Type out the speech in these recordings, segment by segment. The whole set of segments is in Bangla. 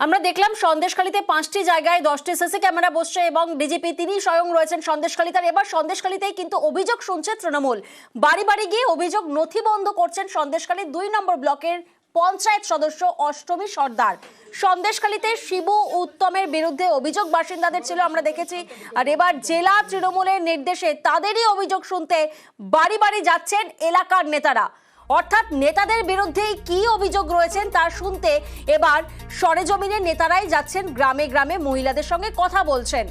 আমরা দেখলাম সন্দেশখালীতে 5টি জায়গায় 10টি সিসি ক্যামেরা বসছে এবং ডিজিপি তিনি স্বয়ং রয়েছেন সন্দেশখালীতে। এবার সন্দেশখালীতেই কিন্তু অভিযোগ শুনছে তৃণমূল। বাড়ি বাড়ি গিয়ে অভিযোগ নথিবদ্ধ করছেন সন্দেশখালী 2 নম্বর ব্লকের পঞ্চায়েত সদস্য অষ্টমী সর্দার। সন্দেশখালীতে শিবু উত্তমের বিরুদ্ধে অভিযোগ বাসিন্দাদের ছিল, আমরা দেখেছি। আর এবার জেলা তৃণমূলের নির্দেশে তাদেরই অভিযোগ শুনতে বাড়ি বাড়ি যাচ্ছেন এলাকার নেতারা। অর্থাৎ নেতাদের বিরুদ্ধে কি অভিযোগ রয়েছেন তা শুনতে এবার সরেজমিনের নেতারাই যাচ্ছেন গ্রামে গ্রামে, মহিলাদের সঙ্গে কথা বলছেন।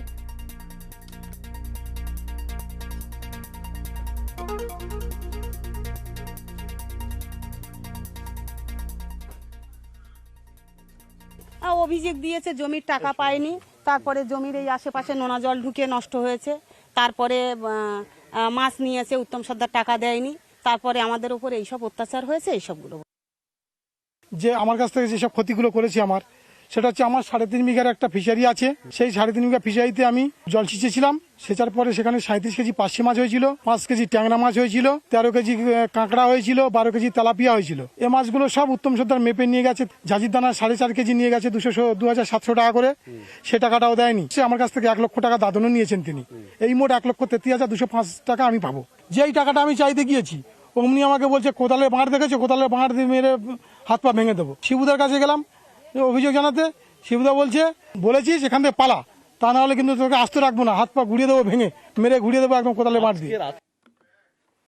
অভিযোগ দিয়েছে জমির টাকা পায়নি, তারপরে জমির এই আশেপাশে নোনা জল ঢুকে নষ্ট হয়েছে, তারপরে মাছ নিয়েছে উত্তম সর্দার টাকা দেয়নি, তারপরে আমাদের উপর এইসব অত্যাচার হয়েছে। এইসবগুলো যে আমার কাছ থেকে যেসব ক্ষতিগুলো করেছে সেটা হচ্ছে আমার 3.5 বিঘার একটা ফিশারি আছে। সেই 3.5 বিঘা ফিশারিতে আমি জল ছিঁচেছিলাম। সেচার পরে সেখানে 37 কেজি পার্শে মাছ হয়েছিল, 5 কেজি ট্যাংরা মাছ হয়েছিল, 13 কেজি কাঁকড়া হয়েছিল, 12 কেজি তেলাপিয়া হয়েছিল। এই মাছগুলো সব উত্তম সর্দার মেপে নিয়ে গেছে। ঝাঁঝির দানা 4.5 কেজি নিয়ে গেছে 2700 টাকা করে, সে টাকাটাও দেয়নি। সে আমার কাছ থেকে 1 লক্ষ টাকা দাদনও নিয়েছেন তিনি। এই মোট 1,33,205 টাকা আমি পাবো। যেই টাকাটা আমি চাইতে গিয়েছি অমনি আমাকে বলছে কোদালের বাঁড় দেখেছো, কোদালের বাঁড় দিয়ে মেরে হাত পা ভেঙে দেবো। শিবুদার কাছে গেলাম অভিযোগ জানাতে, শিবুদা বলেছি সেখান থেকে পালা, তা না হলে কিন্তু তোকে আস্ত রাখবো না, হাত পা ঘুরিয়ে দেবো, ভেঙে মেরে ঘুরিয়ে দেবো একদম কোদালের বাঁড় দিয়ে।